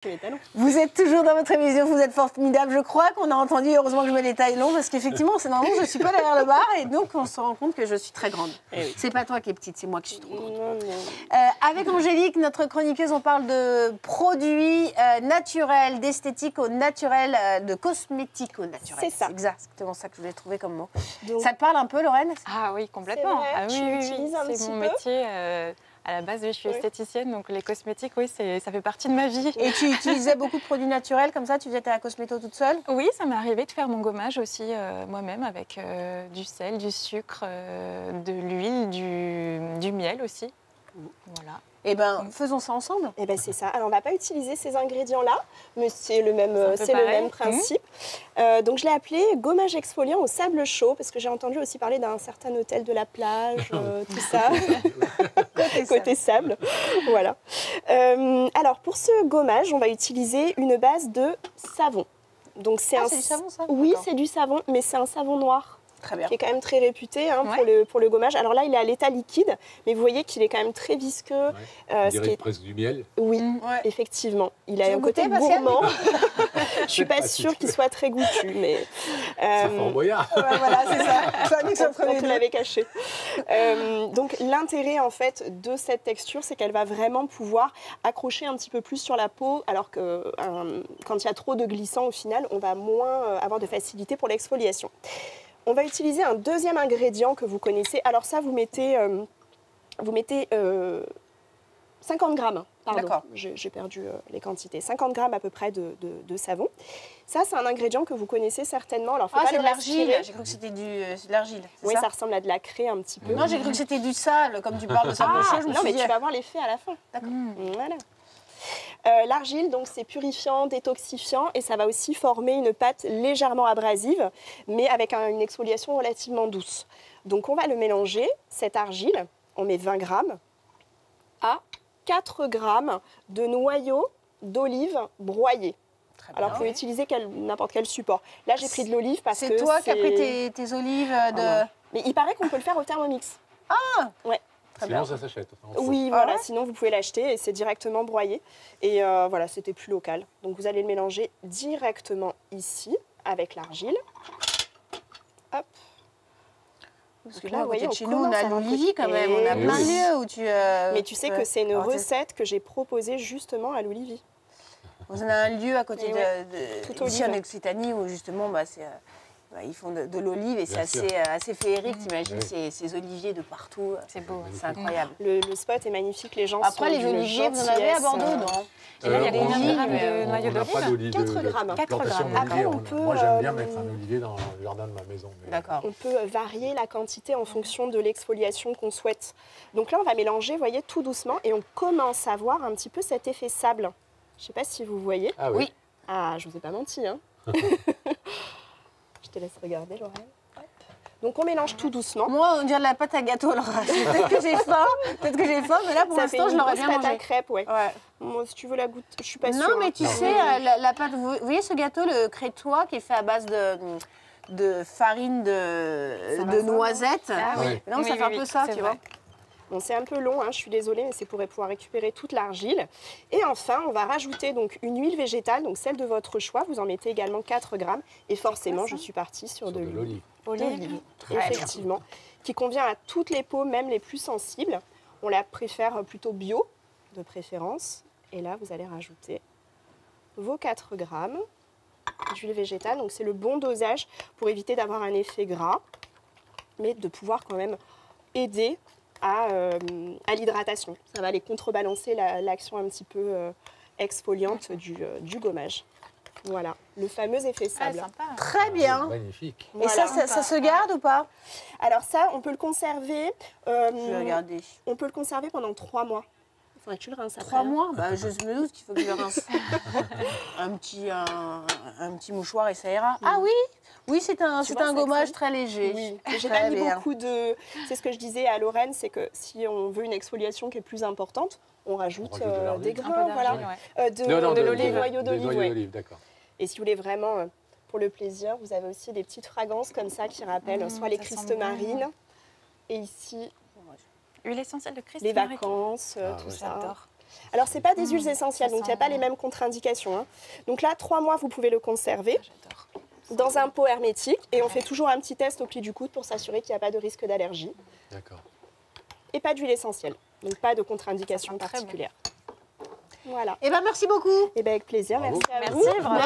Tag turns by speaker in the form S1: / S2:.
S1: Les talons.
S2: Vous êtes toujours dans votre émission, vous êtes formidable. Je crois qu'on a entendu, heureusement que je mets les tailles longs, parce qu'effectivement, c'est normal, je ne suis pas derrière le bar, et donc on se rend compte que je suis très grande.
S1: Oui.
S2: C'est pas toi qui es petite, c'est moi qui suis trop grande.
S1: Non.
S2: Avec Angélique, notre chroniqueuse, on parle de produits naturels, d'esthétique au naturel, de cosmétiques au naturel.
S1: C'est ça.
S2: C'est exactement ça que je voulais trouver comme mot.
S1: Donc,
S2: Ça te parle un peu, Lorraine?
S3: Ah oui, complètement.
S1: C'est vrai,
S3: Ah
S1: tu
S3: oui,
S1: l'utilises un
S3: c'est
S1: petit
S3: mon
S1: peu
S3: métier. À la base, je suis esthéticienne, donc les cosmétiques, oui, ça fait partie de ma vie.
S2: Et tu utilisais beaucoup de produits naturels comme ça? Tu faisais ta cosméto toute seule?
S3: Oui, ça m'est arrivé de faire mon gommage aussi moi-même avec du sel, du sucre, de l'huile, du miel aussi. Voilà.
S2: Eh bien, faisons ça ensemble.
S1: eh ben c'est ça. Alors on va pas utiliser ces ingrédients-là, mais c'est le même,
S3: C'est un peu pareil.
S1: principe. Donc je l'ai appelé gommage exfoliant au sable chaud parce que j'ai entendu aussi parler d'un certain hôtel de la plage, tout ça. Côté sable. Voilà. Alors pour ce gommage, on va utiliser une base de savon. Donc c'est
S2: c'est du savon, ça?
S1: Oui,
S2: D'accord.
S1: c'est du savon, mais c'est un savon noir.
S2: Très bien.
S1: Qui est quand même très réputé hein,
S3: Ouais.
S1: pour le gommage. Alors là, il est à l'état liquide, mais vous voyez qu'il est quand même très visqueux.
S4: On
S1: ce
S4: dirait
S1: qui est...
S4: presque du miel.
S1: Oui,
S2: Ouais.
S1: effectivement. Il
S2: Tu
S1: a
S2: veux
S1: un côté
S2: goûter, Pascal?
S1: gourmand. Je suis pas
S4: Pas
S1: sûre
S4: du
S1: qu'il
S4: tout.
S1: soit très goûtu, mais
S4: C'est Fort Boyard.
S2: Ouais, voilà, c'est ça.
S1: on te l'avait caché. Donc l'intérêt en fait de cette texture, c'est qu'elle va vraiment pouvoir accrocher un petit peu plus sur la peau, alors que quand il y a trop de glissant au final, on va moins avoir de facilité pour l'exfoliation. On va utiliser un deuxième ingrédient que vous connaissez. Alors ça, vous mettez 50 grammes. Pardon,
S2: D'accord.
S1: j'ai perdu les quantités. 50 grammes à peu près de savon. Ça, c'est un ingrédient que vous connaissez certainement. Alors, faut
S2: Ah,
S1: pas
S2: c'est
S1: le
S2: de l'argile.
S1: respirer.
S2: J'ai cru que c'était de l'argile. c'est
S1: Oui,
S2: ça
S1: ça ressemble à de la craie un petit peu.
S2: Non, j'ai cru que c'était du sable, comme tu parles de sable chaud. Je me
S1: non,
S2: suis
S1: mais
S2: dit,
S1: tu vas voir l'effet à la fin.
S2: D'accord.
S1: Voilà. L'argile, donc, c'est purifiant, détoxifiant et ça va aussi former une pâte légèrement abrasive, mais avec une exfoliation relativement douce. Donc, on va le mélanger, cette argile, on met 20 grammes à 4 grammes de noyau d'olive broyé.
S2: Très
S1: Alors,
S2: bien.
S1: vous pouvez utiliser n'importe quel support. Là, j'ai pris de l'olive parce que
S2: C'est toi qui as pris tes olives de...
S1: Mais il paraît qu'on peut le faire au Thermomix.
S2: Très
S4: Sinon,
S2: bien.
S4: ça s'achète.
S1: Oui,
S2: Ah
S1: voilà,
S2: ouais
S1: sinon vous pouvez l'acheter et c'est directement broyé. Et voilà, c'était plus local. Donc vous allez le mélanger directement ici avec l'argile. Hop.
S2: Parce que
S1: là,
S2: là, à
S1: vous
S2: côté
S1: voyez,
S2: de
S1: on
S2: chez nous, on
S1: commence
S2: a
S1: à
S2: l'Olivier quand même.
S1: rencontrer.
S2: On a plein de
S4: Oui.
S2: lieux où tu...
S1: Mais tu sais que c'est une
S2: Alors,
S1: recette que j'ai proposée justement à l'Olivier.
S2: on a un lieu à côté
S1: Et
S2: de
S1: tout
S2: ici en
S1: olive.
S2: Occitanie où justement ils font de l'olive et c'est
S4: Bien
S2: assez féerique. T'imagines
S4: Oui.
S2: ces oliviers de partout.
S3: C'est beau.
S2: C'est incroyable.
S1: Le spot est magnifique, les gens
S2: Après,
S1: sont
S2: les
S1: d'une
S2: oliviers, vous en avez à
S1: gentillesse,
S2: Bordeaux, non?
S3: Et là, il y a combien de
S4: on-
S3: grammes de noyau
S4: On n'a pas
S3: d'olive?
S4: d'olive.
S1: 4 grammes.
S4: de
S3: 4
S4: plantation
S3: grammes.
S4: d'olivier.
S1: Après, on peut,
S4: Moi, j'aime bien mettre un olivier dans le jardin de ma maison. mais-
S2: D'accord.
S1: On peut varier la quantité en fonction de l'exfoliation qu'on souhaite. Donc là, on va mélanger, vous voyez, tout doucement et on commence à voir un petit peu cet effet sable. Je ne sais pas si vous voyez.
S4: Ah oui.
S2: Oui.
S1: Ah, je vous ai pas menti, hein. Je te laisse regarder, Laurel. Hop. Donc on mélange tout doucement.
S2: Moi, on dirait de la pâte à gâteau, Laura. Peut-être que j'ai faim, mais là, pour
S1: Ça fait
S2: l'instant,
S1: une
S2: je l'aurais
S1: grosse
S2: bien
S1: pâte à
S2: mangé.
S1: crêpes, ouais.
S2: Ouais.
S1: Moi, si tu veux la goûter, je suis pas
S2: Non,
S1: sûre.
S2: mais
S1: hein.
S2: tu
S4: Non.
S2: sais, la pâte, vous voyez ce gâteau, le crétois, qui est fait à base de farine de
S1: Sarrasin.
S2: noisettes.
S3: Ah
S4: oui.
S2: Non, ça
S3: Oui,
S2: fait un
S3: oui,
S2: peu ça,
S3: c'est
S2: tu
S3: vrai.
S2: vois.
S1: Bon, c'est un peu long, hein, je suis désolée, mais c'est pour pouvoir récupérer toute l'argile. Et enfin, on va rajouter donc une huile végétale, donc celle de votre choix. Vous en mettez également 4 grammes. Et forcément, je suis partie sur
S4: Sur
S1: de
S4: de
S1: l'huile.
S4: l'olive.
S1: D'olive,
S2: Très bien.
S1: effectivement, qui convient à toutes les peaux, même les plus sensibles. On la préfère plutôt bio, de préférence. Et là, vous allez rajouter vos 4 grammes d'huile végétale. Donc, c'est le bon dosage pour éviter d'avoir un effet gras, mais de pouvoir quand même aider à l'hydratation. Ça va aller contrebalancer l'action un petit peu exfoliante du gommage. Voilà, le fameux effet
S3: Ah,
S1: sable.
S3: sympa.
S2: Très bien.
S4: Magnifique.
S2: Et
S1: Voilà.
S2: ça se garde ou pas?
S1: Alors ça, on peut le conserver.
S2: Je vais regarder.
S1: On peut le conserver pendant 3 mois. Il faudrait que tu le rinces après.
S2: 3
S1: hein.
S2: mois? Bah, je me doute qu'il faut que je rince. un petit mouchoir et ça ira. Ah oui? Oui, c'est un
S1: vois, ça
S2: gommage
S1: exfolier.
S2: très léger.
S1: Oui, j'ai
S2: Très
S1: pas mis
S2: bien.
S1: beaucoup de. C'est ce que je disais à Lorraine, c'est que si on veut une exfoliation qui est plus importante, on rajoute,
S4: On rajoute de l'argile.
S1: des
S3: Un peu
S1: grains, voilà,
S3: d'argile, ouais.
S1: de l'olive, noyaux
S4: Des
S1: d'olive.
S4: noyaux
S1: Ouais.
S4: d'olive, d'accord.
S1: Et si vous voulez vraiment, pour le plaisir, vous avez aussi des petites fragrances comme ça qui rappellent soit les
S3: ça sent
S1: cristaux
S3: bon.
S1: marines, et ici
S3: Huile essentielle de Christ
S1: les
S3: Marie.
S1: vacances,
S4: Ah,
S1: tout
S4: ouais.
S1: ça.
S3: J'adore.
S1: Alors, ce n'est pas des huiles essentielles,
S3: ça
S1: donc il n'y a
S3: sent
S1: pas
S3: bon.
S1: les mêmes contre-indications. Hein. Donc là, 3 mois, vous pouvez le conserver
S3: J'adore.
S1: dans un pot hermétique. Et on fait toujours un petit test au pli du coude pour s'assurer qu'il n'y a pas de risque d'allergie.
S4: D'accord.
S1: Et pas d'huile essentielle, donc pas de contre-indication
S3: Ça sent très bon.
S1: particulière. Voilà.
S2: Eh ben, merci beaucoup.
S1: Et bien avec plaisir,
S4: Bravo.
S1: merci à
S3: Merci,
S1: vous.
S3: bravo.